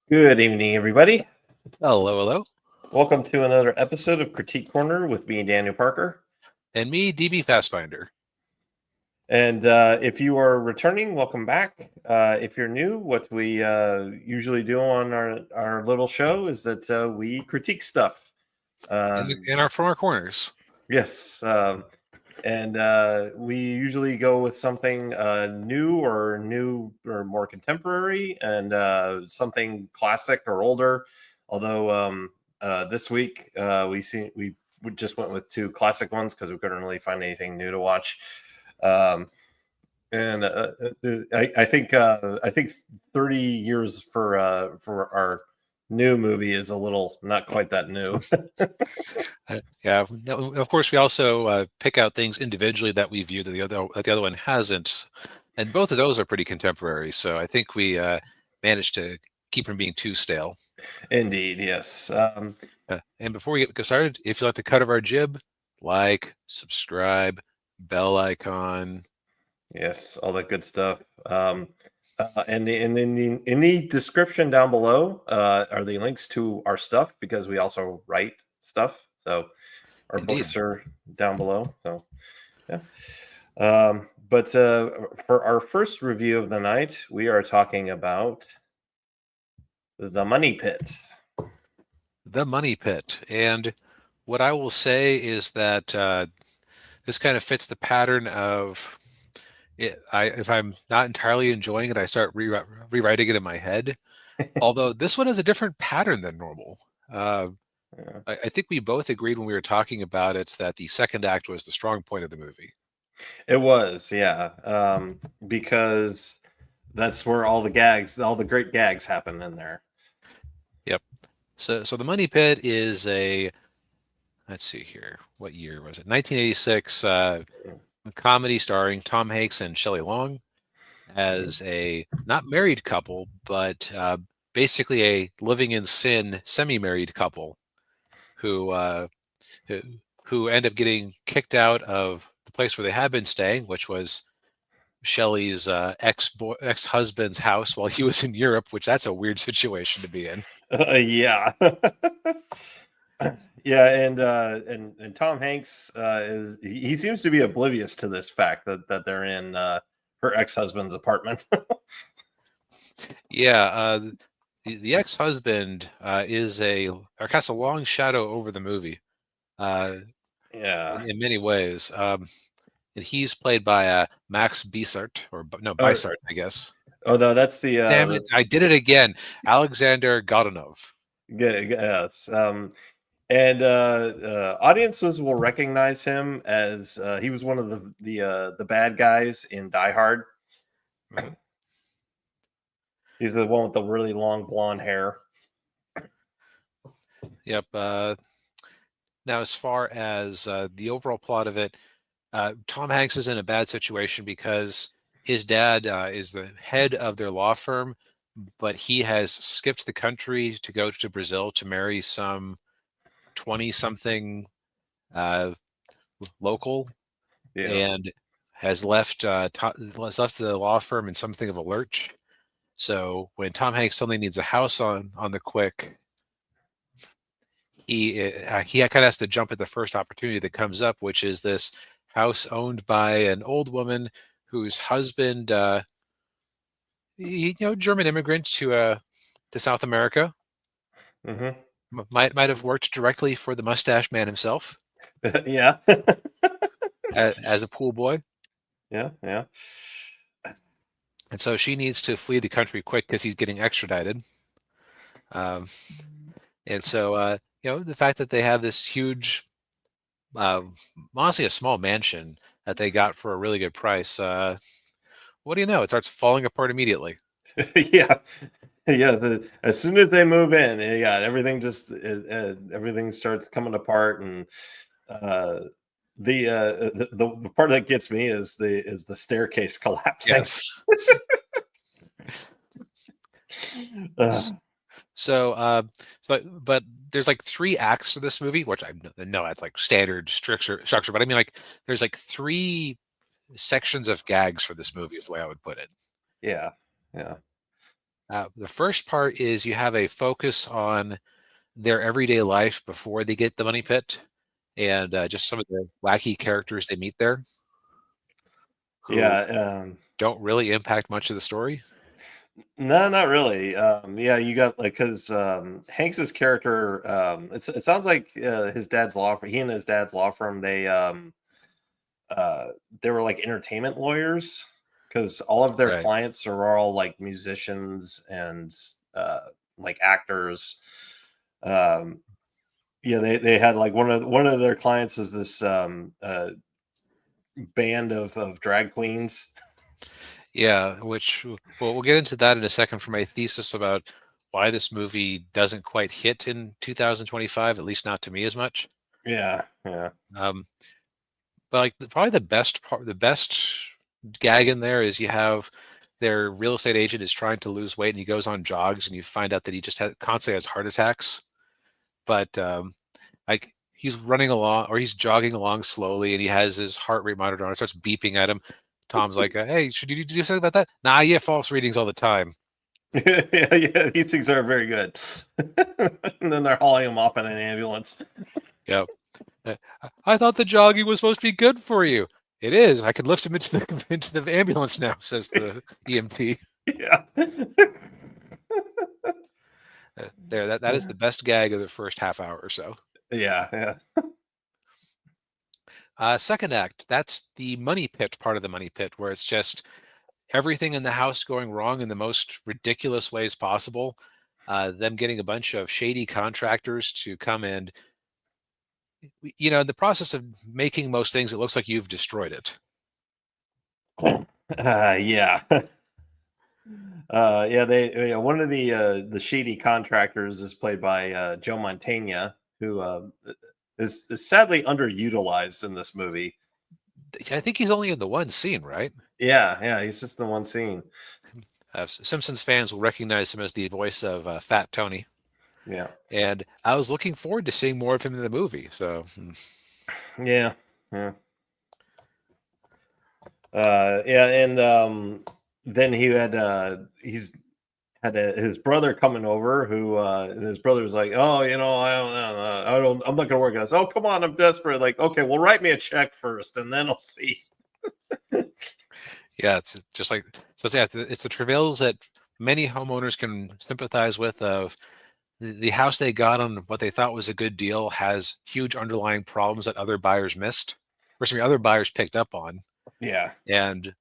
Good evening, everybody. Hello, hello. Welcome to another episode of Critique Corner with me, Daniel Parker. And me, DB Fastbinder. And if you are returning, welcome back. If you're new, what we usually do on our little show is that we critique stuff. In our from our corners. Yes. And we usually go with something new or more contemporary, and something classic or older. Although this week we just went with two classic ones because we couldn't really find anything new to watch. Um, and I think 30 years for our new movie is a little not quite that new. Yeah, of course, we also pick out things individually that we view that the other one hasn't, and both of those are pretty contemporary. So I think we managed to keep from being too stale. Indeed, yes. And before we get started, if you like the cut of our jib, like, subscribe, bell icon. Yes, all that good stuff. And in the description down below are the links to our stuff because we also write stuff. So our Indeed. books are down below. So yeah. But for our first review of the night, we are talking about The Money Pit. The Money Pit. And what I will say is that this kind of fits the pattern of if I'm not entirely enjoying it, I start rewriting it in my head. Although this one has a different pattern than normal. Yeah. I think we both agreed when we were talking about it that the second act was the strong point of the movie. It was, yeah, because that's where all the great gags happen in there. Yep. So the Money Pit is let's see here. What year was it? 1986 comedy starring Tom Hanks and Shelley Long as a not married couple, but basically a living in sin semi-married couple who who end up getting kicked out of the place where they had been staying, which was Shelley's ex-husband's house while he was in Europe, which that's a weird situation to be in. Yeah. Yeah, and Tom Hanks he seems to be oblivious to this fact that they're in her ex-husband's apartment. Yeah, the ex-husband casts a long shadow over the movie. Yeah. In many ways. And he's played by Max Bisart, Oh, Bisart, I guess. oh no, that's Damn it, I did it again. Alexander Godunov. yes. And audiences will recognize him as he was one of the bad guys in Die Hard. Mhm. He's the one with the really long blonde hair. Yep. Now, as far as the overall plot of it, Tom Hanks is in a bad situation because his dad is the head of their law firm, but he has skipped the country to go to Brazil to marry some 20-something local, Yeah. and has left the law firm in something of a lurch. So when Tom Hanks suddenly needs a house on the quick, he kind of has to jump at the first opportunity that comes up, which is this house owned by an old woman whose husband, German immigrant to South America, Hmm. might have worked directly for the Mustache Man himself Yeah. as a pool boy. Yeah. Yeah. And so she needs to flee the country quick because he's getting extradited. Um, and so, the fact that they have this huge, uh, honestly, a small mansion that they got for a really good price, what do you know? It starts falling apart immediately. Yeah. Yeah. As soon as they move in, yeah, everything just everything starts coming apart, and uh, the part that gets me is the staircase collapsing. Yes. Uh, But there's like 3 acts to this movie, which I know that's like standard structure, but I mean, like, there's like 3 sections of gags for this movie is the way I would put it. yeah. Yeah. The first part is you have a focus on their everyday life before they get the money pit, and just some of the wacky characters they meet there who Yeah. don't really impact much of the story. No, not really. Yeah, you got like because Hanks's character. It sounds like his dad's law. He and his dad's law firm. Uh, they were like entertainment lawyers because all of their Right. clients are all like musicians and like actors. Um, yeah, they had like one of their clients is this band of drag queens. Yeah, which we'll get into that in a second for my thesis about why this movie doesn't quite hit in 2025, at least not to me as much. Yeah, yeah. Um, but like probably the best part, the best gag in there is you have their real estate agent is trying to lose weight and he goes on jogs and you find out that he just constantly has heart attacks. But like he's running along or he's jogging along slowly and he has his heart rate monitor on. It starts beeping at him. Tom's like, "Hey, should you do something about that?" Nah, you get false readings all the time. Yeah, yeah, these things are very good. And then they're hauling him off in an ambulance. Yep. I thought the jogging was supposed to be good for you. It is. I can lift him into the into the ambulance now, says the EMT. Yeah. There, that is the best gag of the first half hour or so. Yeah, yeah. Second act, that's the money pit part of the money pit, where it's just everything in the house going wrong in the most ridiculous ways possible. Them getting a bunch of shady contractors to come and, in the process of making most things, it looks like you've destroyed it. Yeah. Yeah, one of the shady contractors is played by Joe Montana, who is sadly underutilized in this movie. I think he's only in the one scene, right? Yeah, yeah, he's just in one scene. Simpsons fans will recognize him as the voice of Fat Tony. Yeah, And I was looking forward to seeing more of him in the movie. So, yeah, yeah. Yeah, and then he's had his brother coming over who and his brother was like, oh, I'm not gonna work on this. Oh, come on, I'm desperate. Like, okay, well, write me a check first and then I'll see. yeah, it's just like it's the travails that many homeowners can sympathize with. Of the house they got on what they thought was a good deal has huge underlying problems that other buyers missed, or some other buyers picked up on, Yeah. and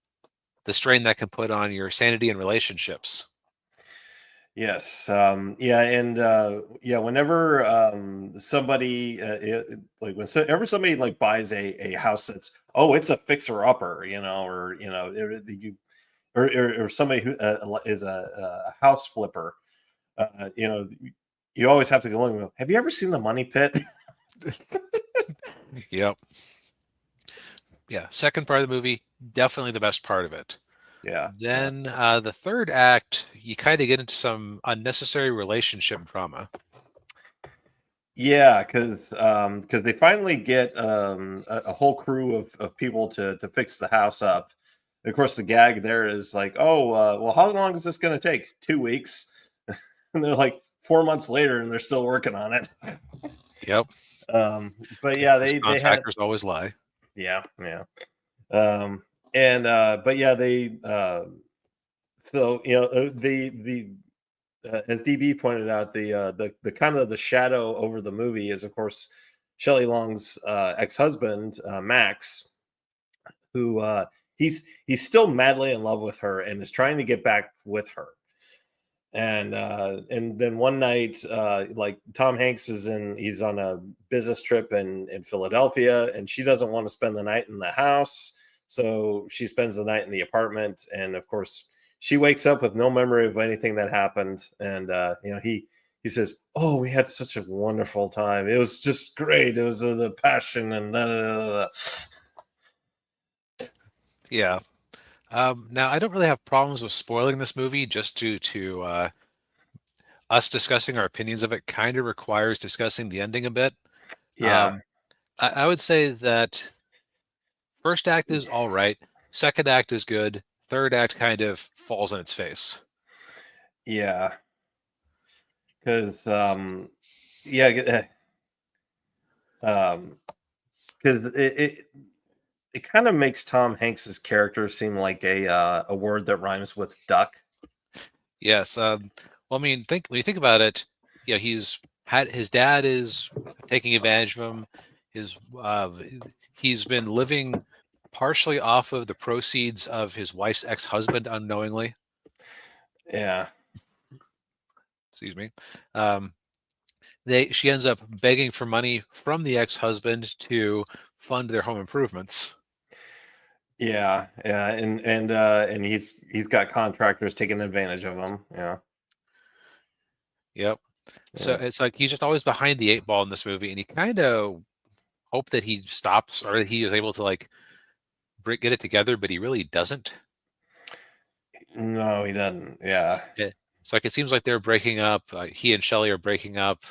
the strain that can put on your sanity and relationships. Yes. Yeah. And yeah, whenever somebody whenever somebody like buys a house that's, oh, it's a fixer upper, or or somebody who is a house flipper, you always have to go in. Have you ever seen the Money Pit? Yep. Yeah. Second part of the movie, definitely the best part of it. Yeah. Then the third act, you kind of get into some unnecessary relationship drama. Yeah, because they finally get a whole crew of people to fix the house up. Of course, the gag there is like, oh, well, how long is this going to take? 2 weeks, and they're like 4 months later, and they're still working on it. Yep. But yeah, Those they had, contractors always lie. yeah, yeah. And but yeah, they so the as DB pointed out, the kind of the shadow over the movie is, of course, Shelley Long's ex-husband, Max, who he's still madly in love with her and is trying to get back with her. And then one night, like Tom Hanks he's on a business trip in Philadelphia, and she doesn't want to spend the night in the house, so she spends the night in the apartment. And of course, she wakes up with no memory of anything that happened. And he says, "Oh, we had such a wonderful time. It was just great. It was the passion and da, da, da, da." Yeah. Now, I don't really have problems with spoiling this movie just due to us discussing our opinions of it kind of requires discussing the ending a bit. Yeah. Um, I would say that first act is all right, second act is good, third act kind of falls on its face. Yeah, because yeah, um, because it kind of makes Tom Hanks's character seem like a word that rhymes with duck. Yes. Well, I mean, think when you think about it, he's had his dad is taking advantage of him. His he's been living partially off of the proceeds of his wife's ex-husband unknowingly. Yeah, Excuse me. Um, she ends up begging for money from the ex-husband to fund their home improvements. yeah, and he's got contractors taking advantage of him. Yeah, Yep. So yeah, it's like he's just always behind the eight ball in this movie, and you kind of hope that he stops or that he is able to like get it together, but he really doesn't. no, he doesn't. Yeah, It's like it seems like they're breaking up. He and Shelley are breaking up,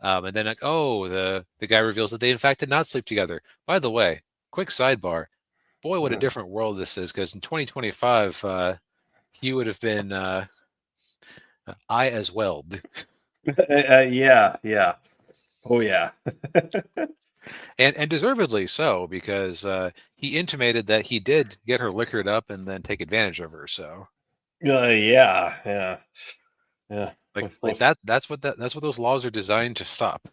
and then like, oh, the guy reveals that they in fact did not sleep together. By the way, quick sidebar: boy, what a Mm. different world this is. Because in 2025, he would have been I as well, Yeah, yeah, oh yeah, and deservedly so, because he intimated that he did get her liquored up and then take advantage of her. So yeah, yeah, yeah. like that's what those laws are designed to stop.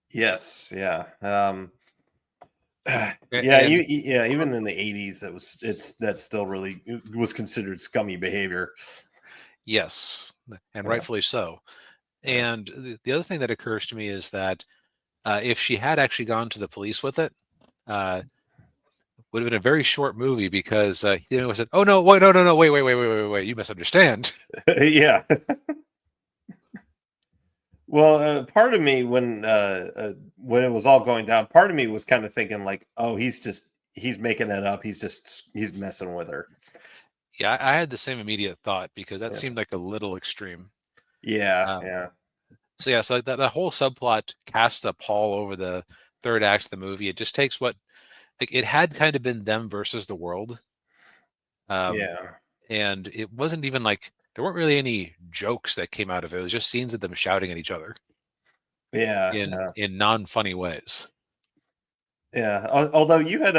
Yes, yeah. Yeah, And yeah, even in the 80s, that still really was considered scummy behavior. yes, and Yeah, rightfully so. yeah, And the other thing that occurs to me is that if she had actually gone to the police with it, uh, would have been a very short movie because he said, "Oh no, wait, no, wait, you misunderstand." yeah. Well, part of me when it was all going down, part of me was kind of thinking like, oh, he's making it up. He's messing with her. Yeah, I had the same immediate thought because that Yeah, seemed like a little extreme. yeah, Um, yeah, so yeah, so like that whole subplot casts a pall over the third act of the movie. It just takes what like it had kind of been them versus the world, um, yeah, and it wasn't even like there weren't really any jokes that came out of it. It was just scenes of them shouting at each other yeah, in yeah. non funny ways. Yeah, although you had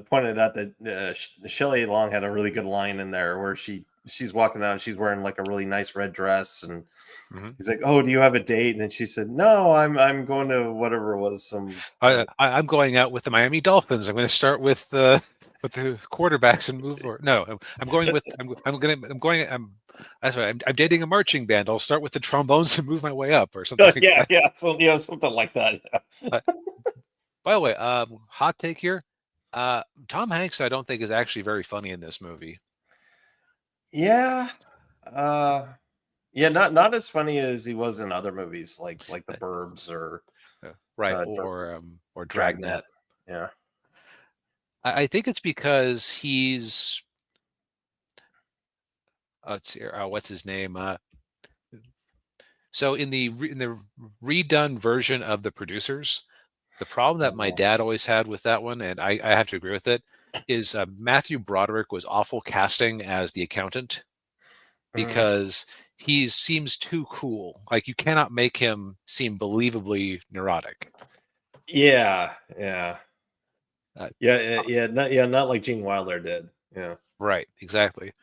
pointed out that Shelley Long had a really good line in there where she's walking out and she's wearing like a really nice red dress and Mhm. he's like, "Oh, do you have a date?" And then she said, "No, I'm going to whatever it was some." I'm going out with the Miami Dolphins. I'm going to start with the quarterbacks and move. Or no, I'm going with I'm going to I'm going that's right. I'm dating a marching band. I'll start with the trombones and move my way up, or something like Yeah, that. yeah, so something like that. Uh, by the way, hot take here. Tom Hanks, I don't think is actually very funny in this movie. Yeah, uh, yeah, not as funny as he was in other movies like The Uh, Burbs or right, uh, Dra- or Dragnet. Dragnet. Yeah. I think it's because he's let's see, what's his name? So in the redone version of The Producers, the problem that my Mhm. dad always had with that one, and I have to agree with it, is Matthew Broderick was awful casting as the accountant Mm. because he seems too cool. Like you cannot make him seem believably neurotic. Yeah, yeah, Uh, not like Gene Wilder did. Yeah. right, exactly.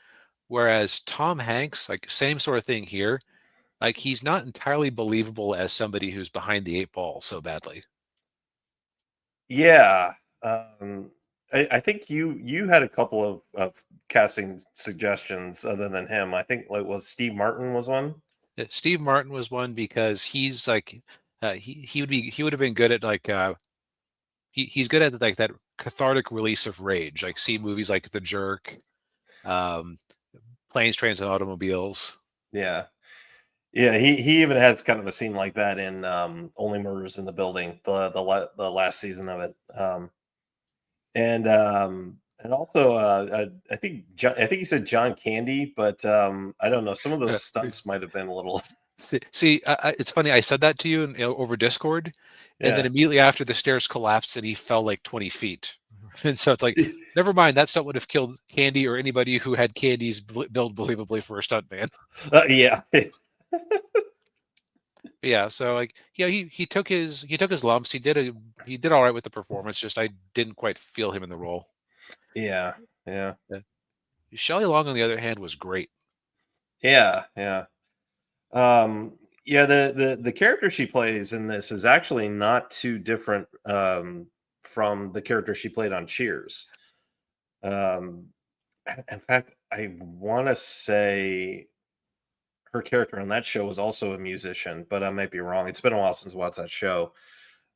Whereas Tom Hanks, like same sort of thing here. Like he's not entirely believable as somebody who's behind the eight ball so badly. Yeah, I think you had a couple of casting suggestions other than him. I think like was Steve Martin was one. Steve Martin was one because he's like he would have been good at like he's good at like that cathartic release of rage. Like see movies like The Jerk, um, Planes, Trains, and Automobiles. Yeah, yeah. He even has kind of a scene like that in Only Murders in the Building, the last season of it. And also I think he said John Candy, but I don't know. Some of those Uh, stunts might have been a little. see, it's funny. I said that to you, over Discord, and then Yeah. immediately after the stairs collapsed and he fell like 20 feet. And so it's like, never mind, that stunt would have killed Candy or anybody who had Candy's build believably for a stuntman. Yeah. But yeah, so like, yeah, he took his lumps. He did all right with the performance. Just I didn't quite feel him in the role. Yeah. Yeah. Shelley Long, on the other hand, was great. Yeah. Yeah. Yeah, the character she plays in this is actually not too different from the character she played on Cheers. Um, in fact, I want to say her character on that show was also a musician, but I might be wrong. It's been a while since I watched that show.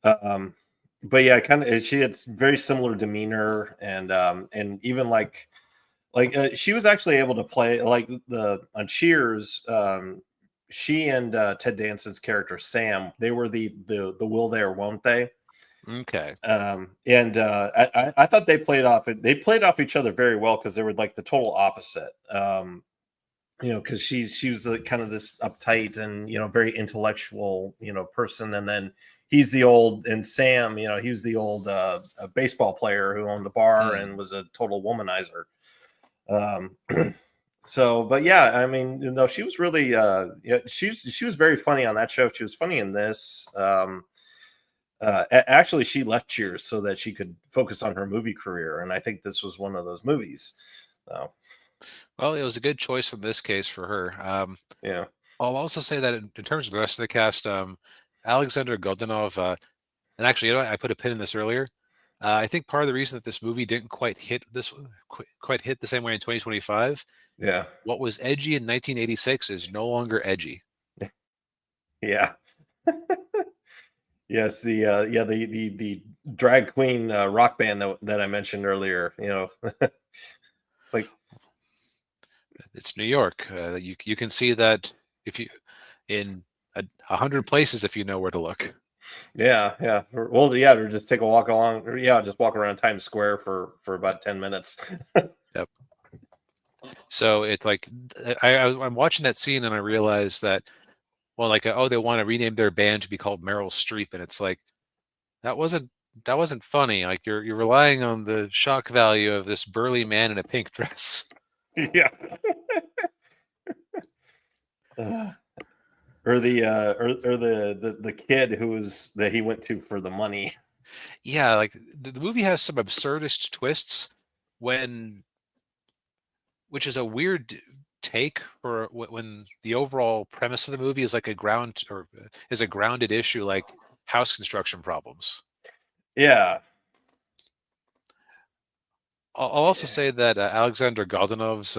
Um, but yeah, kind of she had very similar demeanor and even she was actually able to play like the on Cheers. She and Ted Danson's character Sam, they were the will they or won't they. Okay. And I thought they played off each other very well because they were like the total opposite. Because she was kind of this uptight and very intellectual person, and then he's the old and Sam, he was the old baseball player who owned a bar and was a total womanizer. So, but yeah, I mean, she was really, she was very funny on that show. She was funny in this. Actually, she left Cheers so that she could focus on her movie career, and I think this was one of those movies. So, well, it was a good choice in this case for her. Yeah. I'll also say that in terms of the rest of the cast, Alexander Godunov, and actually, I put a pin in this earlier. I think part of the reason that this movie didn't quite hit the same way in 2025. Yeah. What was edgy in 1986 is no longer edgy. Yeah. Yes, the drag queen rock band that I mentioned earlier, like It's New York. You can see that if you in 100 places if you know where to look. yeah. Well, yeah, or just take a walk along, or just walk around Times Square for about 10 minutes. Yep. So it's like I'm watching that scene and I realize that, well, like, oh, they want to rename their band to be called Meryl Streep, and it's like that wasn't funny. Like you're relying on the shock value of this burly man in a pink dress. Yeah. Or the kid that he went to for the money. Yeah, like the movie has some absurdist twists which is a weird take for when the overall premise of the movie is like a grounded issue like house construction problems. Yeah. I'll also say that Alexander Goldanov's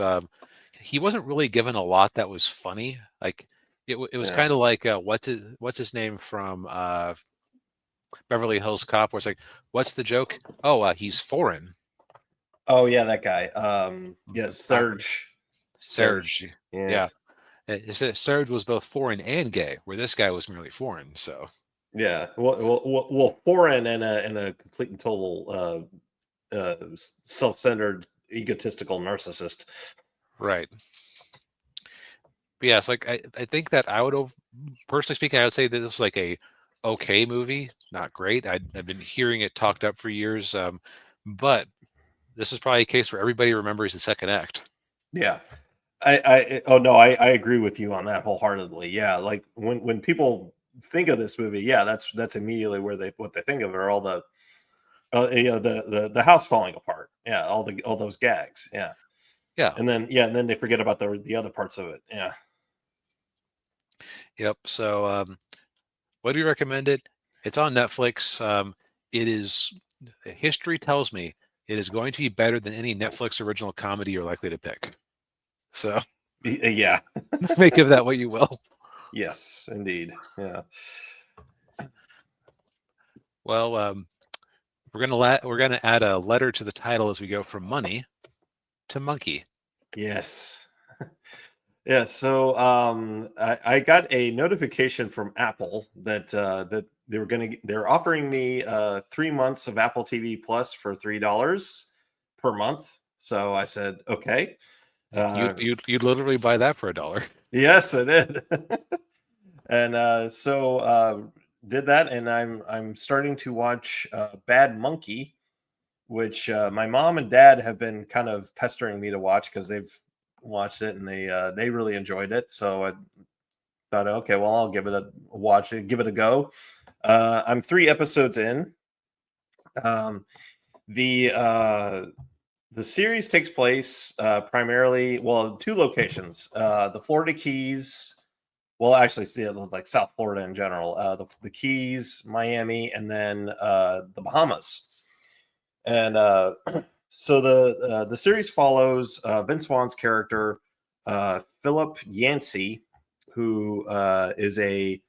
he wasn't really given a lot that was funny. Like it was kind of like what's his name from Beverly Hills Cop, where it's like, what's the joke? Oh, he's foreign. Oh yeah, that guy. Yes, Serge. Yeah. Serge was both foreign and gay, where this guy was merely foreign. So yeah, well, foreign and a complete and total self-centered, egotistical narcissist. right. But yeah, it's like I think that I would have, personally speaking, I would say that this was like a okay movie, not great. I've been hearing it talked up for years, but this is probably a case where everybody remembers the second act. Yeah. I agree with you on that wholeheartedly. Yeah, like when people think of this movie, yeah, that's immediately what they think of are all the the house falling apart. Yeah, all those gags. Yeah. Yeah. And then they forget about the other parts of it. Yeah. Yep. So what do you recommend it? It's on Netflix. It is, history tells me it is going to be better than any Netflix original comedy you're likely to pick. So Yeah. make of that what you will. Yes, indeed. Yeah. Well, we're gonna add a letter to the title as we go from money to monkey. Yes. Yeah, so I got a notification from Apple that they're offering me 3 months of Apple TV Plus for $3 per month. So I said, okay. You'd literally buy that for $1. Yes, I did. And so did that, and I'm starting to watch Bad Monkey, which my mom and dad have been kind of pestering me to watch because they've watched it and they really enjoyed it. So I thought, okay, well, I'll give it a watch, give it a go. I'm 3 episodes in. Um, the series takes place primarily, well, 2 locations: the Florida Keys. Well, actually, see, like South Florida in general, the Keys, Miami, and then the Bahamas. And so the series follows Vince Vaughn's character, Philip Yancey, who is a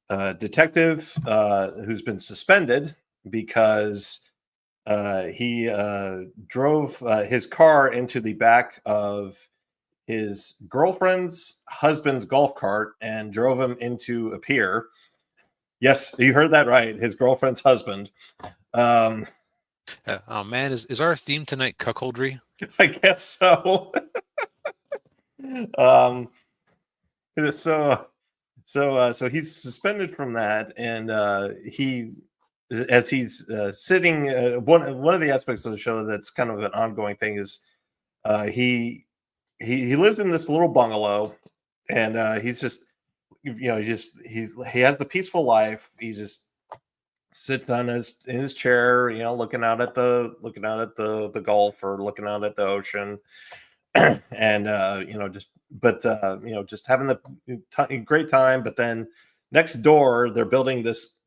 detective who's been suspended because he drove his car into the back of his girlfriend's husband's golf cart and drove him into a pier. Yes, you heard that right. His girlfriend's husband. Um, Oh man, is our theme tonight cuckoldry? I guess so. um, so he's suspended from that, and he, as he's sitting, one of the aspects of the show that's kind of an ongoing thing is he lives in this little bungalow, and he's just, he has the peaceful life. He just sits on in his chair, looking out at the Gulf, or looking out at the ocean, and just having the great time. But then next door, they're building this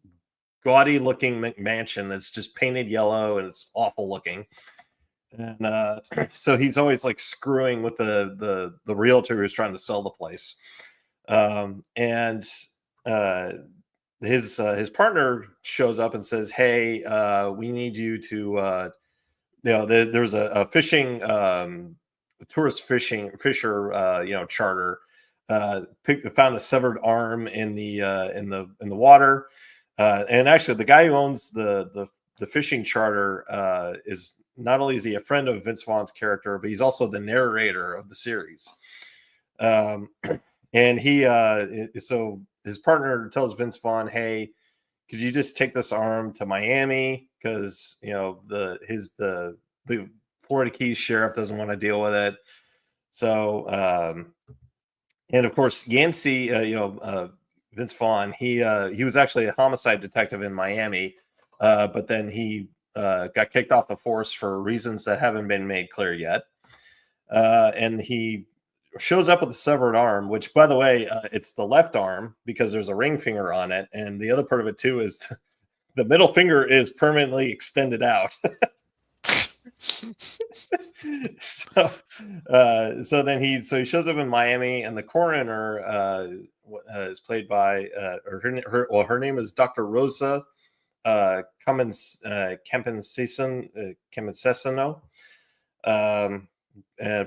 gaudy looking mansion that's just painted yellow and it's awful looking. And so he's always like screwing with the realtor who's trying to sell the place. And his partner shows up and says, "Hey, we need you to there's a fishing tourist fisher charter found a severed arm in the water, and actually the guy who owns the fishing charter is not only is he a friend of Vince Vaughn's character, but he's also the narrator of the series. And so his partner tells Vince Vaughn, "Hey, could you just take this arm to Miami? Because the Florida Keys sheriff doesn't want to deal with it." So, and of course, Yancey, Vince Vaughn, he was actually a homicide detective in Miami, but then he got kicked off the force for reasons that haven't been made clear yet. And he shows up with a severed arm, which, by the way, it's the left arm because there's a ring finger on it, and the other part of it too is the middle finger is permanently extended out. So then he shows up in Miami, and the coroner is played by her name is Dr. Rosa Campensesano,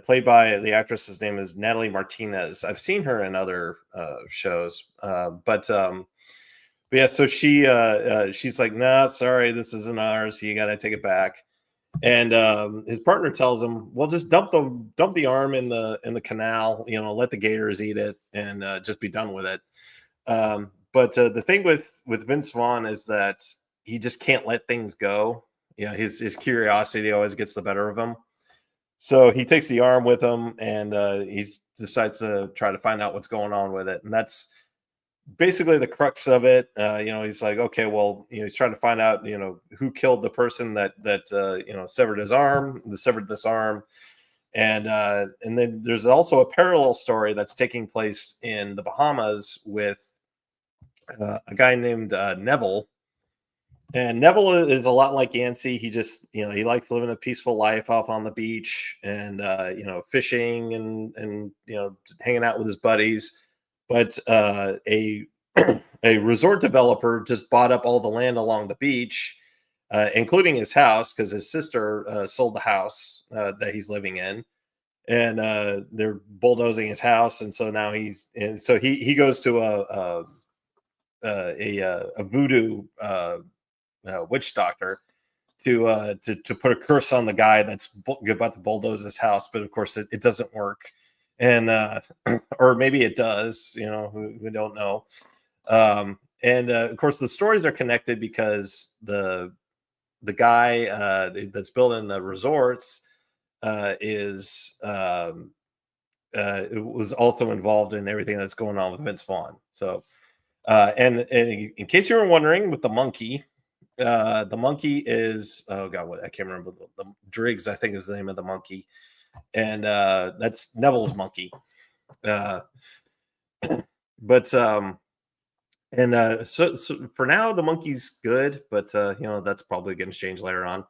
played by the actress's name is Natalie Martinez. I've seen her in other shows, but yeah. So she's like, "Nah, sorry, this isn't ours. You got to take it back." And his partner tells him, "Well, just dump the arm in the canal. Let the gators eat it, and just be done with it." But the thing with Vince Vaughn is that he just can't let things go. His curiosity always gets the better of him. So he takes the arm with him, and he decides to try to find out what's going on with it, and that's basically the crux of it. He's like, okay, well, he's trying to find out, who killed the person that severed this arm, and then there's also a parallel story that's taking place in the Bahamas with a guy named Neville. And Neville is a lot like Yancey. He just, he likes living a peaceful life off on the beach and, fishing and hanging out with his buddies. But a resort developer just bought up all the land along the beach, including his house, because his sister sold the house that he's living in. And they're bulldozing his house. And so now he goes to a voodoo witch doctor to put a curse on the guy that's about to bulldoze his house, but of course it doesn't work, and or maybe it does. We don't know. And of course the stories are connected because the the guy that's building the resorts was also involved in everything that's going on with Vince Vaughn. So, and in case you were wondering, with the monkey is, oh god, what, I can't remember, the Driggs, I think, is the name of the monkey, and that's Neville's monkey. But so for now the monkey's good, but that's probably going to change later on.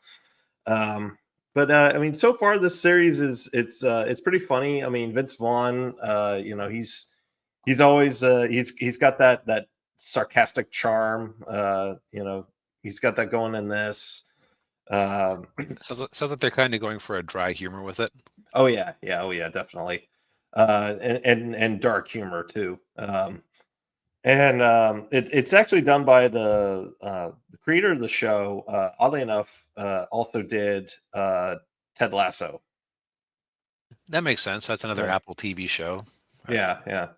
But I mean, so far this series it's pretty funny. I mean, Vince Vaughn, he's always he's got that sarcastic charm. He's got that going in this. So that they're kind of going for a dry humor with it. Oh yeah, definitely. And dark humor too. It's actually done by the creator of the show. Oddly enough, also did Ted Lasso. That makes sense. That's another Yeah. Apple TV show. Yeah.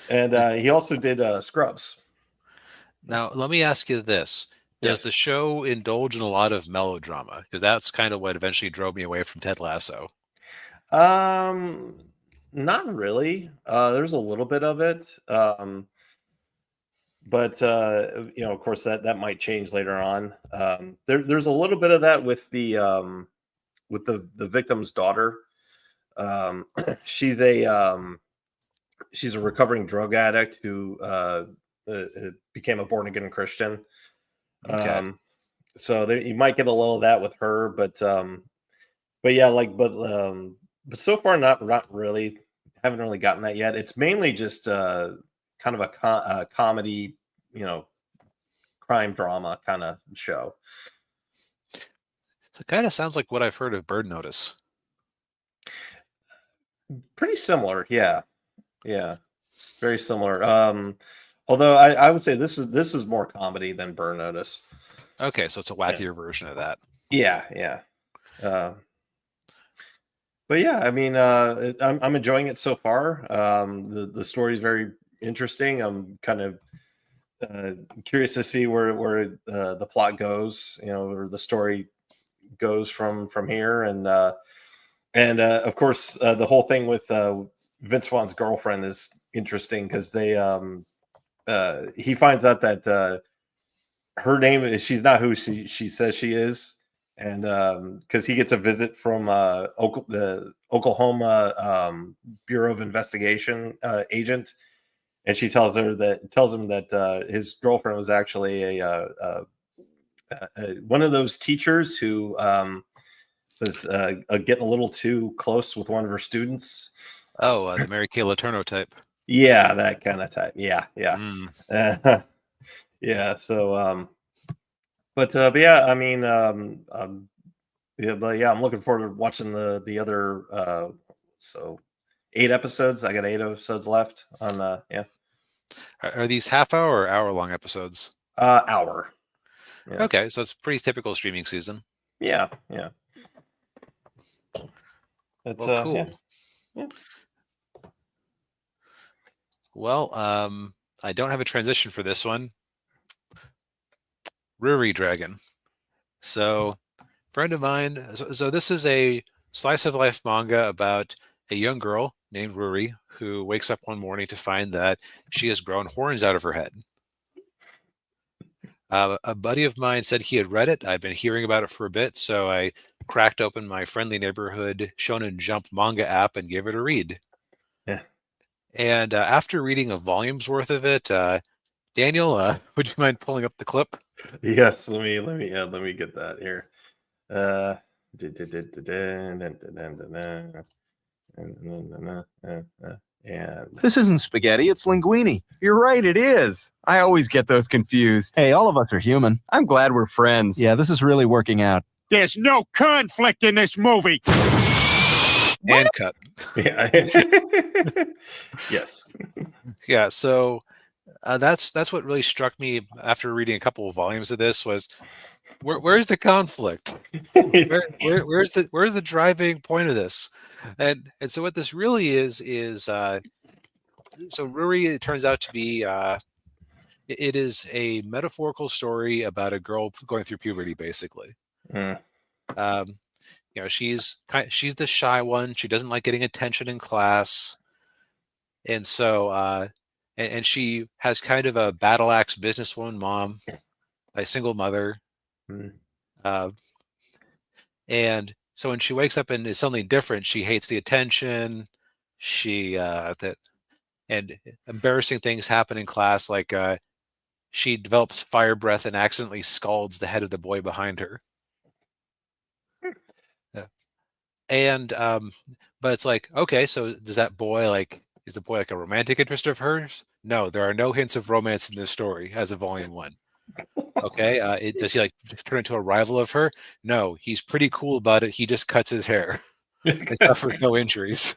And he also did Scrubs. Now, let me ask you this. Does the show indulge in a lot of melodrama? Because that's kind of what eventually drove me away from Ted Lasso. Not really. There's a little bit of it. But of course that might change later on. There's a little bit of that with the victim's daughter. She's a recovering drug addict who became a born again Christian. Okay. So you might get a little of that with her, but so far not really. Haven't really gotten that yet. It's mainly just kind of a comedy, crime drama kind of show. So it kind of sounds like what I've heard of Bird Notice. Pretty similar, yeah, very similar. Although I would say this is more comedy than Burn Notice. Okay, so it's a wackier version of that. Yeah. But yeah, I mean, I'm enjoying it so far. The story is very interesting. I'm kind of curious to see where the plot goes, or the story goes from here, and of course the whole thing with Vince Vaughn's girlfriend is interesting because he finds out that her name is, she's not who she says she is, and because he gets a visit from the Oklahoma Bureau of Investigation agent, and she tells him that his girlfriend was actually a one of those teachers who was getting a little too close with one of her students. Oh, the Mary Kay Letourneau type. Yeah, that kind of type. Yeah. Yeah. So, but yeah, I mean, I'm looking forward to watching the other. So 8 episodes. I got 8 episodes left on. Yeah. Are these half-hour or hour-long episodes? Hour. Yeah. Okay, so it's a pretty typical streaming season. Yeah. That's cool. Yeah. Well, I don't have a transition for this one. Ruri Dragon. So, friend of mine. So this is a slice of life manga about a young girl named Ruri who wakes up one morning to find that she has grown horns out of her head. A buddy of mine said he had read it. I've been hearing about it for a bit, so I cracked open my friendly neighborhood Shonen Jump manga app and gave it a read. Yeah. And after reading a volume's worth of it, Daniel, would you mind pulling up the clip? Yes, let me get that here. And this isn't spaghetti, it's linguine. You're right, it is. I always get those confused. Hey, all of us are human. I'm glad we're friends. Yeah, this is really working out. There's no conflict in this movie. And cut. Yeah. Yes. Yeah. So that's what really struck me after reading a couple of volumes of this was where's the conflict? Where's the driving point of this? And so what this really is so Ruri, it turns out to be it is a metaphorical story about a girl going through puberty, basically. Mm. She's the shy one. She doesn't like getting attention in class, and so and she has kind of a battle axe businesswoman mom, a single mother, Mm. uh, and so when she wakes up and is suddenly different, she hates the attention. She that and embarrassing things happen in class, like she develops fire breath and accidentally scalds the head of the boy behind her. Yeah. And but it's like, okay, so does that boy is the boy like a romantic interest of hers? No, there are no hints of romance in this story as of volume 1. Okay, does he like turn into a rival of her? No, he's pretty cool about it. He just cuts his hair and suffers no injuries.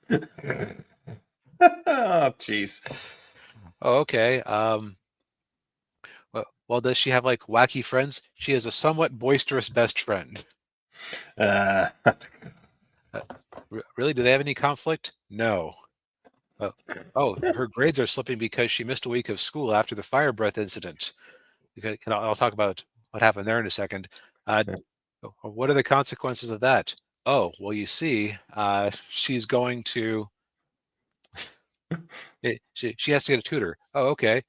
Oh, jeez. Oh, okay. Well, does she have like wacky friends? She has a somewhat boisterous best friend. Uh, Really? Do they have any conflict? No. Her grades are slipping because she missed a week of school after the fire breath incident. Because, and I'll talk about what happened there in a second. What are the consequences of that? Oh, well, you see, she's going to. She has to get a tutor. Oh, okay.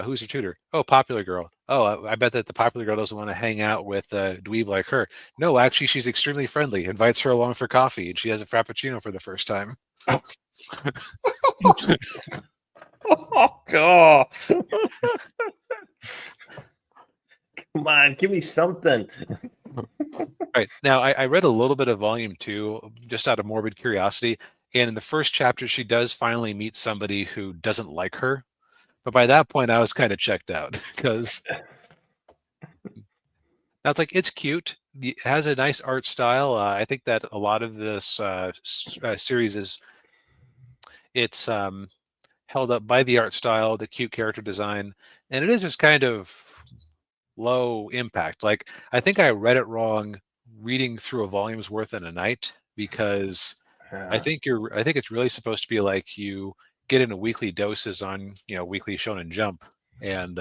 Who's her tutor? Oh, popular girl. Oh, I bet that the popular girl doesn't want to hang out with a dweeb like her. No, actually, she's extremely friendly. Invites her along for coffee, and she has a frappuccino for the first time. oh God. Come on, give me something. Right. Now, I read a little bit of volume 2 just out of morbid curiosity. And in the first chapter, she does finally meet somebody who doesn't like her. But by that point, I was kind of checked out because that's like, it's cute. It has a nice art style. I think that a lot of this series it's held up by the art style, the cute character design, and it is just kind of low impact. Like, I think I read it wrong reading through a volume's worth in a night because I think it's really supposed to be like you get into weekly doses on Weekly Shonen Jump, and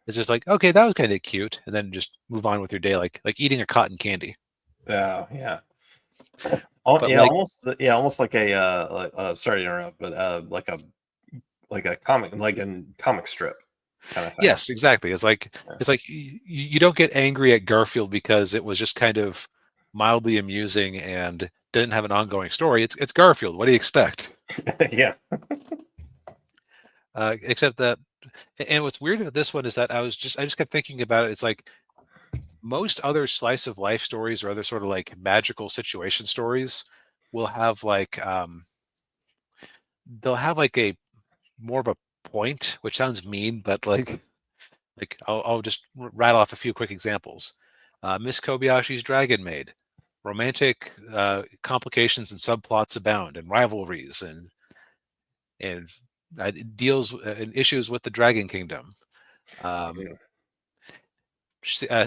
it's just like, okay, that was kind of cute, and then just move on with your day like eating a cotton candy. Yeah. Oh, But yeah, like, almost like a sorry to interrupt, but like a comic strip kind of thing. yes, exactly. It's like you don't get angry at Garfield because it was just kind of mildly amusing and didn't have an ongoing story. It's Garfield. What do you expect? Yeah. Except that, and what's weird about this one is that I just kept thinking about it. It's like most other slice of life stories or other sort of like magical situation stories will have they'll have like a more of a point, which sounds mean, but like I'll just rattle off a few quick examples. Miss Kobayashi's Dragon Maid. Romantic complications and subplots abound, and rivalries, and deals and issues with the Dragon Kingdom.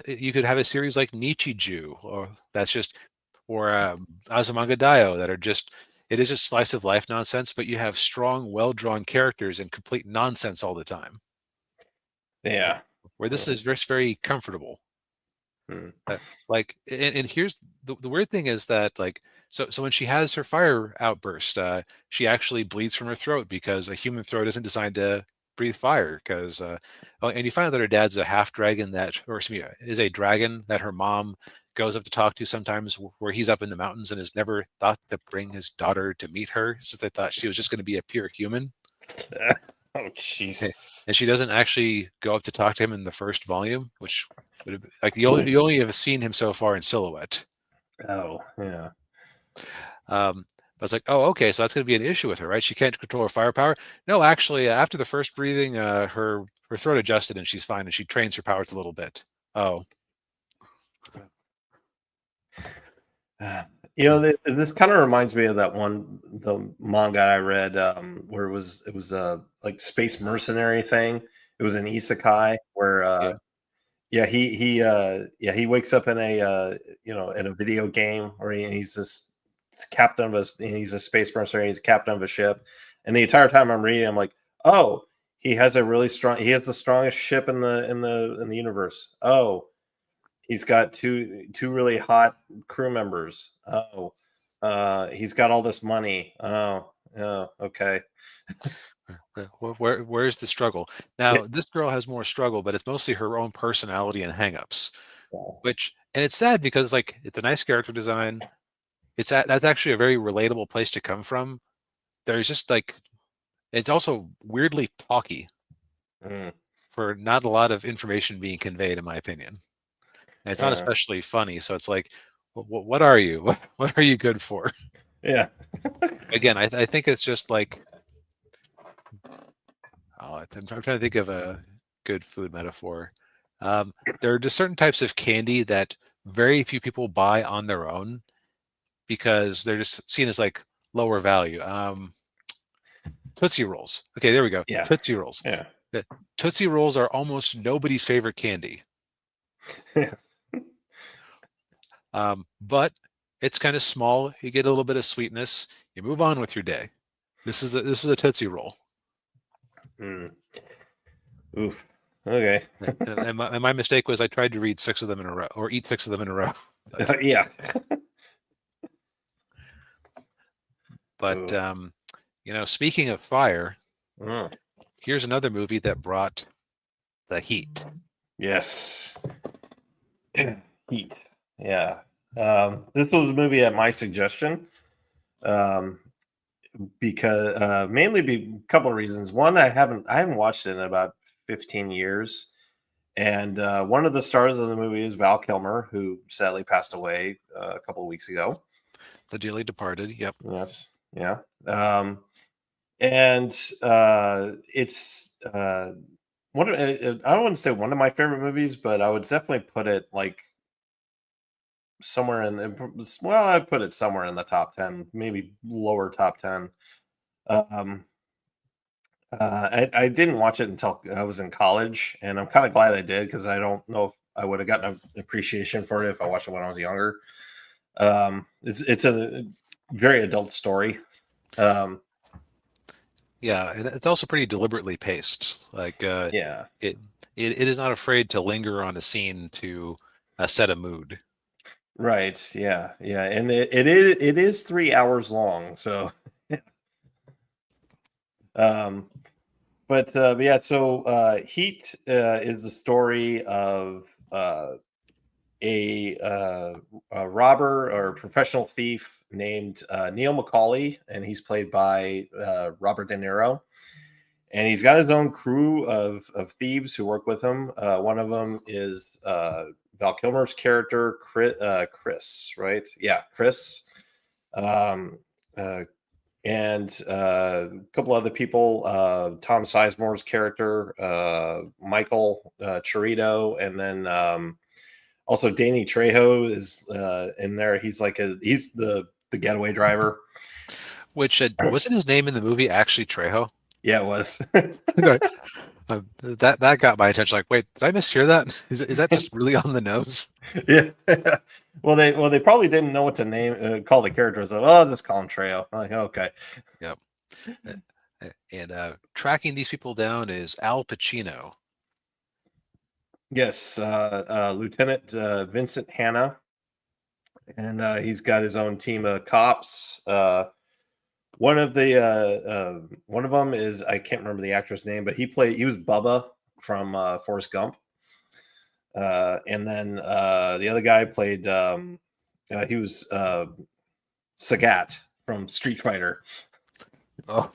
You could have a series like Nichiju, or Azumanga Daioh that are just, it is just slice of life nonsense, but you have strong, well drawn characters and complete nonsense all the time. Yeah. Where this is just very comfortable. Like, and here's the weird thing is that like, so when she has her fire outburst, she actually bleeds from her throat because a human throat isn't designed to breathe fire. Because and you find out that her dad's a half dragon is a dragon that her mom goes up to talk to sometimes, where he's up in the mountains and has never thought to bring his daughter to meet her, since they thought she was just going to be a pure human. Oh, jeez. And she doesn't actually go up to talk to him in the first volume, which would have, like, you only have seen him so far in silhouette. Oh, yeah. But it's like, oh, okay, so that's going to be an issue with her, right? She can't control her firepower. No, actually, after the first breathing, her throat adjusted and she's fine, and she trains her powers a little bit. Oh, This kind of reminds me of the manga I read, where it was a like space mercenary thing. It was an isekai where he wakes up in a video game where he's this captain of he's a space mercenary, he's a captain of a ship, and the entire time I'm reading, I'm like, oh, he has a really strong. He has the strongest ship in the universe. Oh, he's got two really hot crew members. Oh, he's got all this money. Oh, okay. Where's the struggle? Now, this girl has more struggle, but it's mostly her own personality and hangups. And it's sad because like it's a nice character design. That's actually a very relatable place to come from. There's just like it's also weirdly talky Mm, for not a lot of information being conveyed, in my opinion. And it's not especially funny, so it's like, what are you? What are you good for? yeah. Again, I think it's just like, I'm trying to think of a good food metaphor. There are just certain types of candy that very few people buy on their own because they're just seen as like lower value. Tootsie Rolls. Okay, there we go. Yeah. Tootsie Rolls. Yeah. Tootsie Rolls are almost nobody's favorite candy. But it's kind of small. You get a little bit of sweetness. You move on with your day. This is a Tootsie Roll. Mm. Oof. Okay. And my mistake was I tried to read 6 of them in a row, or eat 6 of them in a row. Yeah. But speaking of fire, Mm. here's another movie that brought the heat. Yes. Heat. Yeah. This was a movie at my suggestion. Because mainly a couple of reasons. One, I haven't watched it in about 15 years. And one of the stars of the movie is Val Kilmer, who sadly passed away a couple of weeks ago. The dearly departed. Yep. Yes. Yeah. And it's I don't want to say one of my favorite movies, but I would definitely put it like somewhere I'd put it somewhere in the top 10, maybe lower top 10. I didn't watch it until I was in college, and I'm kind of glad I did because I don't know if I would have gotten an appreciation for it if I watched it when I was younger. It's a very adult story. Yeah, and it's also pretty deliberately paced. Like, Yeah. it is not afraid to linger on a scene to set a mood. Right. Yeah. Yeah. And it is 3 hours long. So, but yeah. So, Heat is the story of a robber or professional thief named Neil McCauley, and he's played by Robert De Niro. And he's got his own crew of thieves who work with him. One of them is Val Kilmer's character, Chris, right? Yeah, Chris. And a couple other people, Tom Sizemore's character, Michael Chirito, and then also Danny Trejo is in there. He's like he's the getaway driver. Which wasn't his name in the movie actually Trejo? Yeah, it was. That got my attention. Like, wait, did I mishear that? Is that just really on the nose? Yeah. Well, they probably didn't know what to call the characters. So, I'll just call him Trejo. I'm like, okay. Yep. And tracking these people down is Al Pacino. Yes, Lieutenant Vincent Hanna, and he's got his own team of cops. One of them is, I can't remember the actor's name, but he was Bubba from Forrest Gump. And then the other guy played he was Sagat from Street Fighter. Oh,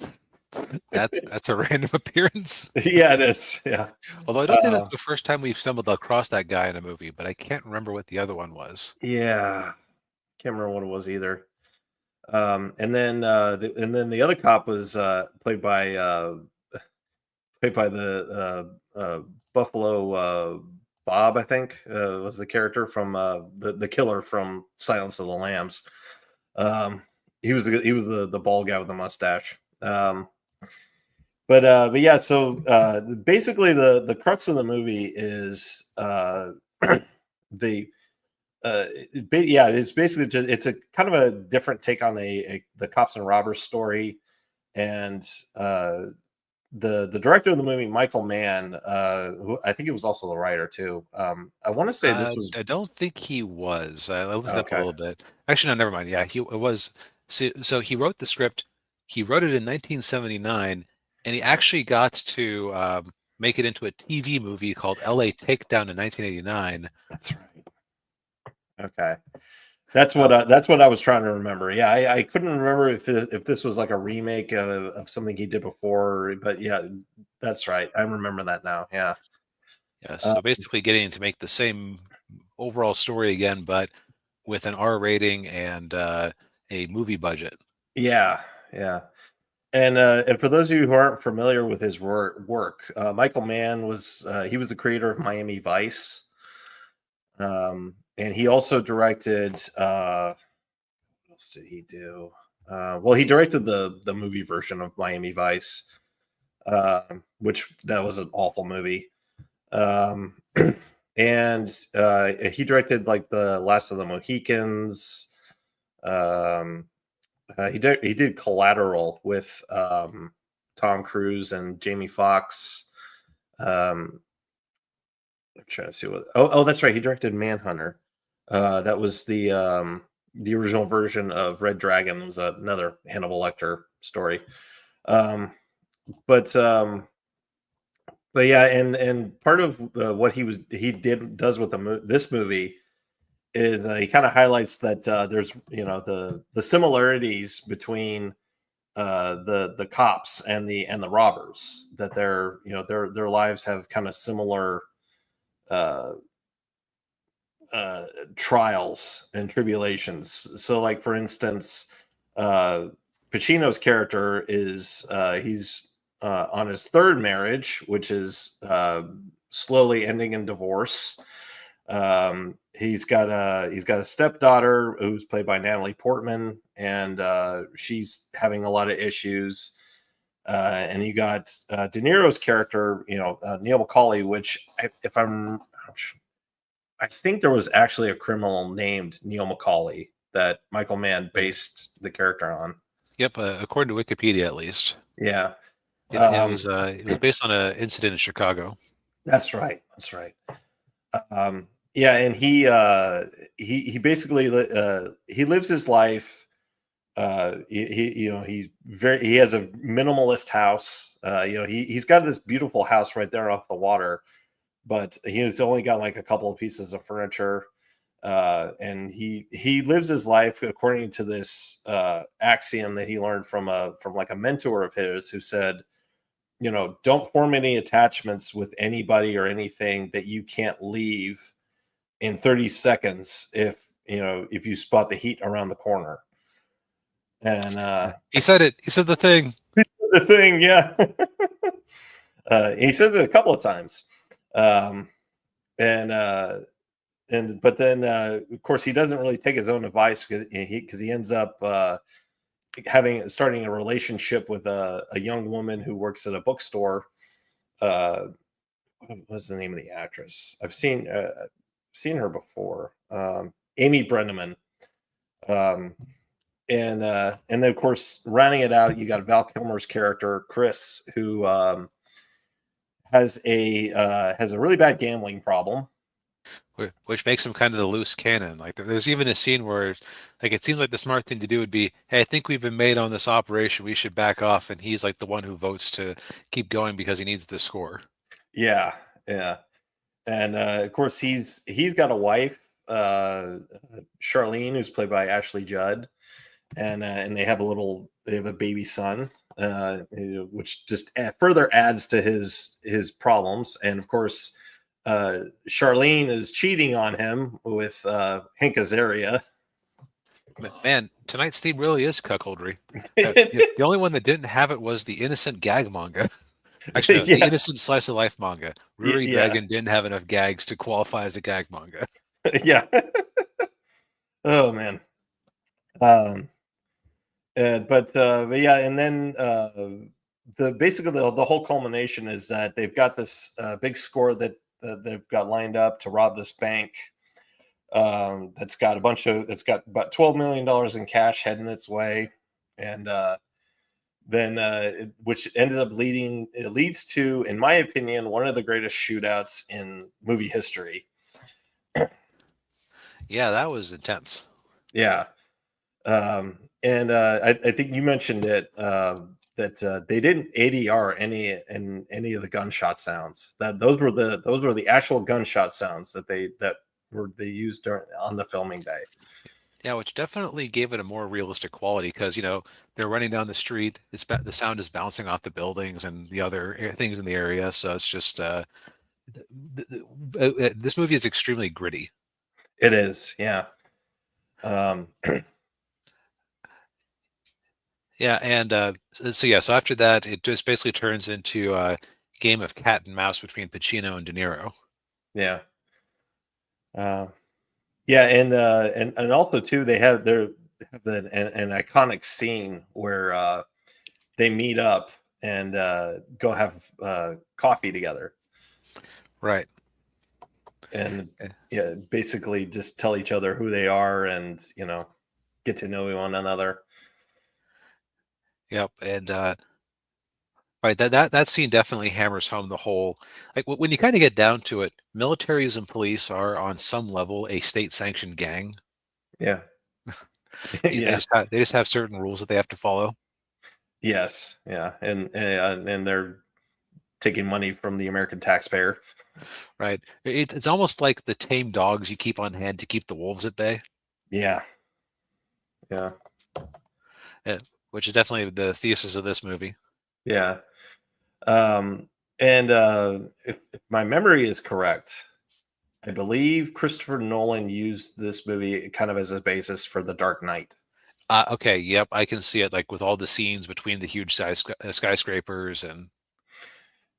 that's a random appearance. Yeah, it is. Yeah. Although I don't think that's the first time we've stumbled across that guy in a movie, but I can't remember what the other one was. Yeah. Can't remember what it was either. And then the other cop was played by the Buffalo Bob, I think, was the character from the killer from Silence of the Lambs. He was the bald guy with the mustache. But yeah, so basically the crux of the movie is it's basically just, it's a kind of a different take on the cops and robbers story, and the director of the movie, Michael Mann, who I think he was also the writer too. I want to say this was I don't think he was. I looked it up a okay. little bit. Actually, no, never mind. Yeah, it was. So he wrote the script. He wrote it in 1979, and he actually got to make it into a TV movie called L.A. Takedown in 1989. That's right. Okay. That's what I was trying to remember. Yeah, I couldn't remember if this was like a remake of something he did before, but yeah, that's right. I remember that now. Yeah. Yeah, so basically getting to make the same overall story again, but with an R rating and a movie budget. Yeah, yeah. And for those of you who aren't familiar with his work, Michael Mann was he was the creator of Miami Vice, and he also directed. What else did he do? Well, he directed the movie version of Miami Vice, which that was an awful movie. Um, and he directed like the Last of the Mohicans. Um, he did Collateral with Tom Cruise and Jamie Foxx. I'm trying to see what. Oh, that's right. He directed Manhunter. That was the original version of Red Dragon. It was another Hannibal Lecter story. Um, but yeah, and part of what he does with this movie is he kind of highlights that there's the similarities between the cops and the robbers, that their lives have kind of similar uh, trials and tribulations. So like for instance, Pacino's character is he's on his third marriage, which is slowly ending in divorce. He's got a stepdaughter who's played by Natalie Portman, and she's having a lot of issues. And you got De Niro's character, Neil McCauley, which I think there was actually a criminal named Neil McCauley that Michael Mann based the character on. Yep, according to Wikipedia, at least. Yeah, it was based on an incident in Chicago. That's right. That's right. Yeah, and he basically he lives his life. He has a minimalist house. He's got this beautiful house right there off the water, but he's only got like a couple of pieces of furniture. And he lives his life according to this axiom that he learned from like a mentor of his, who said, don't form any attachments with anybody or anything that you can't leave in 30 seconds if you spot the heat around the corner. And he said it. He said the thing. The thing, yeah. He says it a couple of times. But then of course he doesn't really take his own advice because he ends up starting a relationship with a young woman who works at a bookstore. What's the name of the actress? I've seen her before. Amy Brenneman. And then of course rounding it out, you got Val Kilmer's character Chris, who has a really bad gambling problem, which makes him kind of the loose cannon. Like there's even a scene where like it seems like the smart thing to do would be, hey, I think we've been made on this operation, we should back off, and he's like the one who votes to keep going because he needs the score. Yeah. And of course he's got a wife, Charlene, who's played by Ashley Judd, and they have a baby son, which just further adds to his problems. And of course Charlene is cheating on him with Hank Azaria. Man, tonight's theme really is cuckoldry. The only one that didn't have it was the innocent gag manga. Actually, no, the innocent slice of life manga. Ruri Dragon didn't have enough gags to qualify as a gag manga. Yeah. Oh man. But yeah, and then basically the whole culmination is that they've got this big score that they've got lined up to rob this bank. It's got about $12 million in cash heading its way, and then which ended up leads to, in my opinion, one of the greatest shootouts in movie history. Yeah, that was intense. Yeah. And I think you mentioned it, that they didn't ADR any of the gunshot sounds. That those were the actual gunshot sounds that they used on the filming day. Yeah, which definitely gave it a more realistic quality because, they're running down the street. The sound is bouncing off the buildings and the other things in the area. So it's just this movie is extremely gritty. It is, yeah. Yeah, and so after that, it just basically turns into a game of cat and mouse between Pacino and De Niro. Yeah. Yeah, and also too, they have an iconic scene where they meet up and go have coffee together, Right. and yeah, basically just tell each other who they are and get to know one another. Yep, and right, that scene definitely hammers home the whole, like when you kind of get down to it, militaries and police are on some level a state-sanctioned gang. Yeah. They Yeah. just have certain rules that they have to follow. Yes. Yeah. And they're taking money from the American taxpayer. Right. It's almost like the tame dogs you keep on hand to keep the wolves at bay. Yeah. Yeah. Which is definitely the thesis of this movie. Yeah. And if my memory is correct, I believe Christopher Nolan used this movie kind of as a basis for The Dark Knight. Okay, yep, I can see it, like with all the scenes between the huge skyscrapers and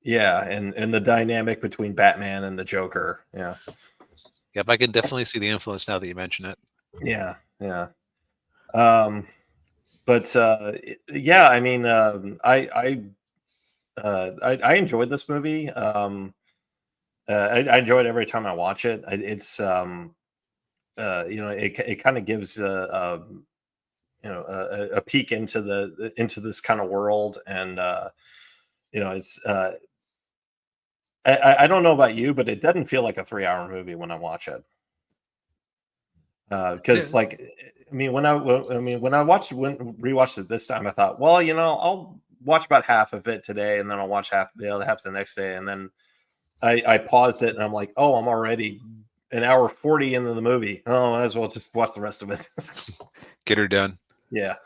Yeah, and the dynamic between Batman and the Joker. Yeah. yep, I can definitely see the influence now that you mention it. Yeah. Yeah. But yeah, I mean, I enjoyed this movie. I enjoy it every time I watch it. It's it kind of gives a peek into this kind of world, and it's I don't know about you, but it doesn't feel like a 3-hour movie when I watch it. Because Yeah. like, I mean, when I rewatched it this time, I thought, well, I'll watch about half of it today, and then I'll watch the other half the next day, and then I paused it, and I'm like, oh, I'm already an hour 40 into the movie. Oh, might as well just watch the rest of it. Get her done. Yeah.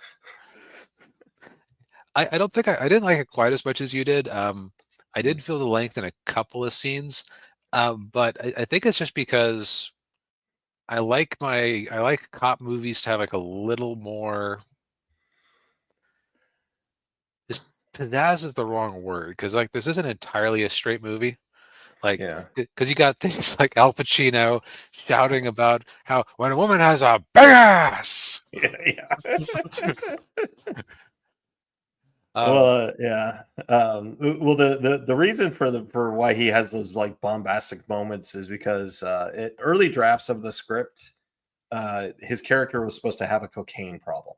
I don't think I didn't like it quite as much as you did. I did feel the length in a couple of scenes, but I think it's just because I like cop movies to have like a little more. Pizzazz is the wrong word because like this isn't entirely a straight movie. Like, Yeah. because you got things like Al Pacino shouting about how when a woman has a big ass. Yeah. Um, Well, yeah. Well, the reason for why he has those like bombastic moments is because early drafts of the script, his character was supposed to have a cocaine problem.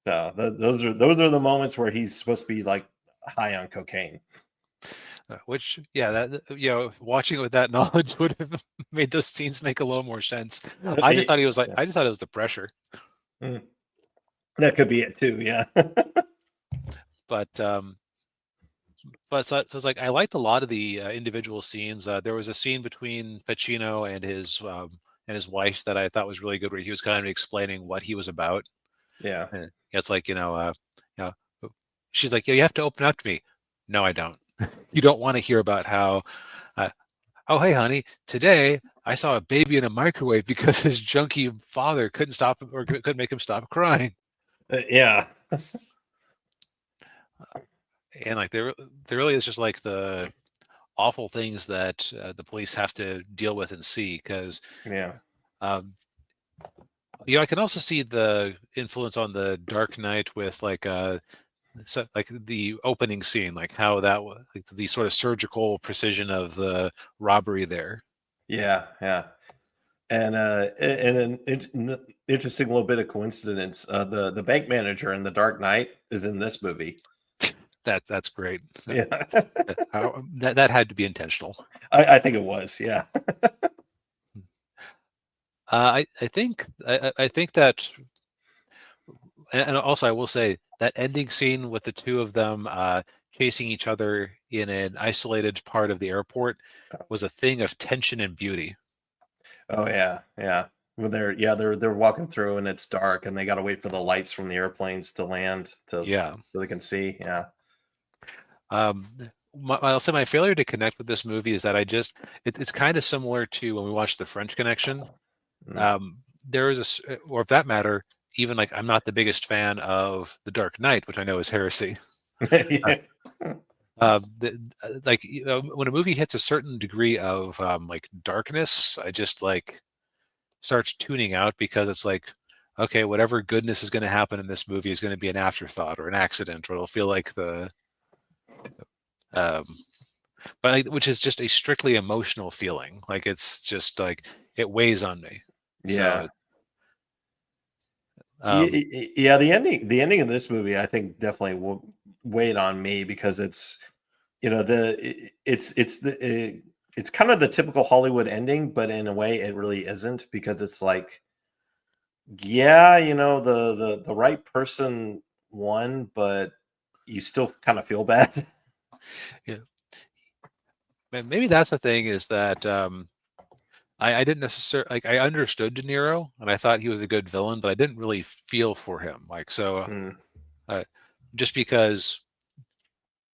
So those are the moments where he's supposed to be like high on cocaine. which, yeah, that watching it with that knowledge would have made those scenes make a little more sense. I just thought he was like, Yeah. I just thought it was the pressure. That could be it too. Yeah. But so it's like I liked a lot of the individual scenes. There was a scene between Pacino and his wife that I thought was really good, where he was kind of explaining what he was about. Yeah. And it's like she's like, yeah, you have to open up to me. No, I don't. You don't want to hear about how. Oh, hey, honey, today I saw a baby in a microwave because his junkie father couldn't stop him or couldn't make him stop crying. Yeah. And like there really is just like the awful things that the police have to deal with and see because Yeah. I can also see the influence on the Dark Knight with like so like the opening scene, like how that was like the sort of surgical precision of the robbery there. Yeah. Yeah. an interesting little bit of coincidence. The bank manager in The Dark Knight is in this movie. That's great. Yeah, That had to be intentional. I think it was. Yeah, I think that, and also I will say that ending scene with the two of them chasing each other in an isolated part of the airport was a thing of tension and beauty. oh yeah, yeah. When they're walking through and it's dark and they got to wait for the lights from the airplanes to land Yeah. so they can see. Yeah, I'll say my failure to connect with this movie is that it's kind of similar to when we watched The French Connection. There is or if that matter, even like I'm not the biggest fan of The Dark Knight, which I know is heresy. yeah. Like when a movie hits a certain degree of like darkness, I just like starts tuning out because it's like, okay, whatever goodness is going to happen in this movie is going to be an afterthought or an accident, or it'll feel like um, but which is just a strictly emotional feeling. Like it's just like it weighs on me. Yeah. So, um, Yeah, the ending of this movie, I think, definitely weighed on me because it's, it's kind of the typical Hollywood ending, but in a way, it really isn't because it's like, yeah, the right person won, but you still kind of feel bad. yeah, maybe that's the thing is that I didn't necessarily like I understood De Niro and I thought he was a good villain, but I didn't really feel for him. Like so, just because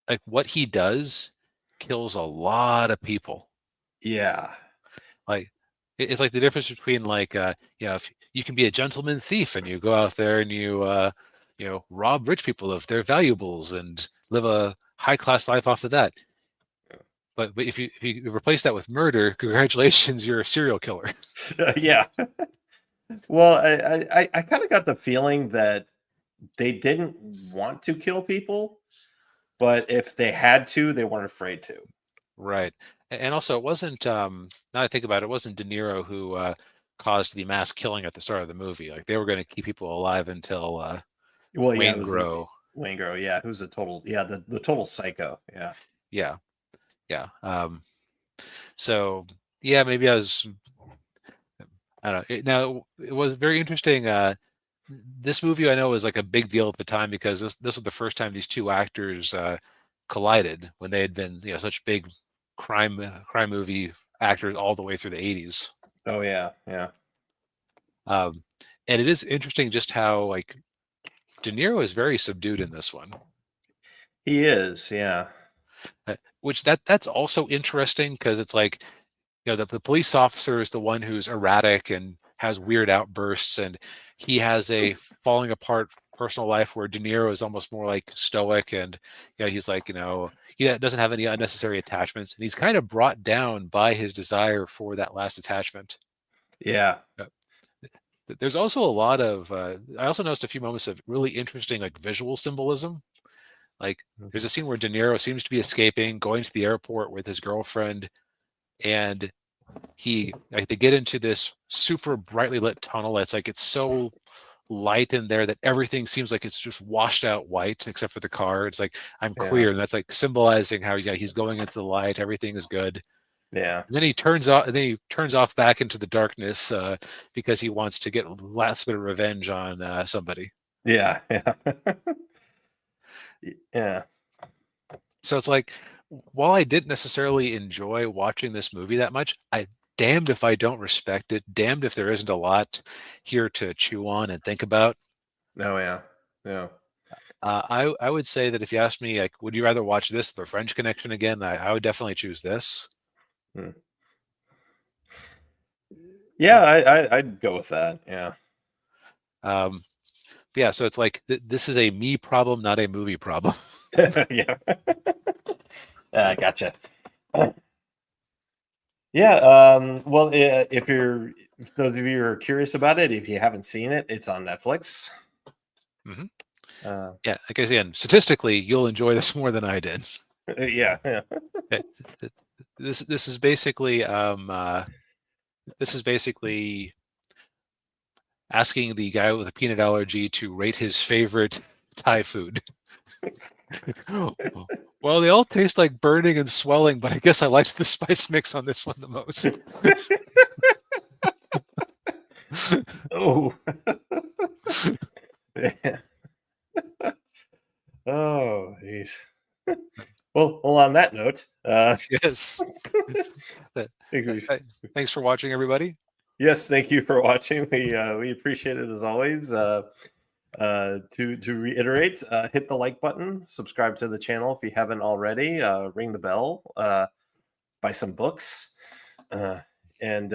like what he does kills a lot of people. Yeah. Like it's like the difference between like if you can be a gentleman thief and you go out there and you rob rich people of their valuables and live a high class life off of that. But if you replace that with murder, congratulations, you're a serial killer. Yeah. Well, I kind of got the feeling that they didn't want to kill people, but if they had to, they weren't afraid to. Right. And also it wasn't now I think about it, it wasn't De Niro who caused the mass killing at the start of the movie. Like they were going to keep people alive until Well, yeah, it Wayne was Grow. Wayne Grow, yeah, who's a total, yeah, the total psycho, yeah. Yeah. Yeah. So yeah, maybe I don't know. Now it was very interesting. This movie I know was like a big deal at the time because this was the first time these two actors collided when they had been such big crime movie actors all the way through the 80s. Oh yeah, yeah. And it is interesting just how like De Niro is very subdued in this one. He is, yeah. Which that's also interesting because it's like the police officer is the one who's erratic and has weird outbursts, and he has a falling apart personal life where De Niro is almost more like stoic, and he's like he doesn't have any unnecessary attachments, and he's kind of brought down by his desire for that last attachment. Yeah. There's also a lot of I also noticed a few moments of really interesting like visual symbolism. Like there's a scene where De Niro seems to be escaping, going to the airport with his girlfriend, and they get into this super brightly lit tunnel that's like it's so light in there that everything seems like it's just washed out white except for the car. It's like I'm clear, and that's like symbolizing how he's going into the light, everything is good. Yeah. And then he turns off back into the darkness because he wants to get a last bit of revenge on somebody. Yeah. Yeah. Yeah. So it's like, while I didn't necessarily enjoy watching this movie that much, I damned if I don't respect it. Damned if there isn't a lot here to chew on and think about. Oh yeah. Yeah. I would say that if you asked me, like, would you rather watch this, The French Connection again? I would definitely choose this. Yeah, I'd go with that. Yeah. Yeah, so it's like this is a me problem, not a movie problem. Yeah. Gotcha. Yeah. Well, if those of you are curious about it, if you haven't seen it, it's on Netflix. Yeah, I guess again, statistically, you'll enjoy this more than I did. Yeah. Yeah. This is basically This is basically asking the guy with a peanut allergy to rate his favorite Thai food. Well, they all taste like burning and swelling, but I guess I liked the spice mix on this one the most. Oh. Yeah. Oh, jeez. Well, on that note, Yes. Thanks for watching, everybody. yes, thank you for watching. We appreciate it as always. To reiterate, hit the like button, subscribe to the channel if you haven't already, ring the bell, buy some books, and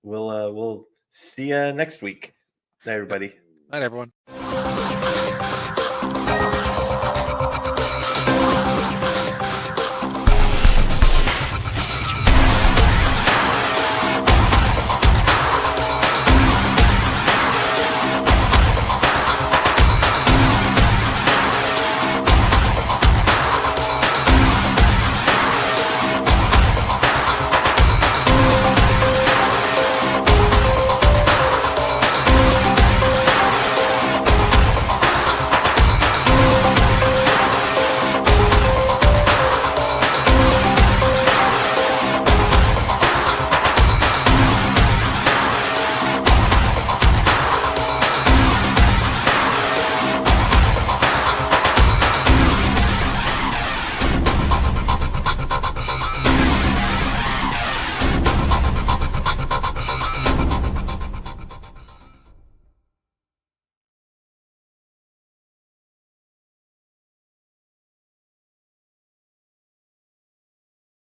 we'll see you next week. Everybody. Night, everyone.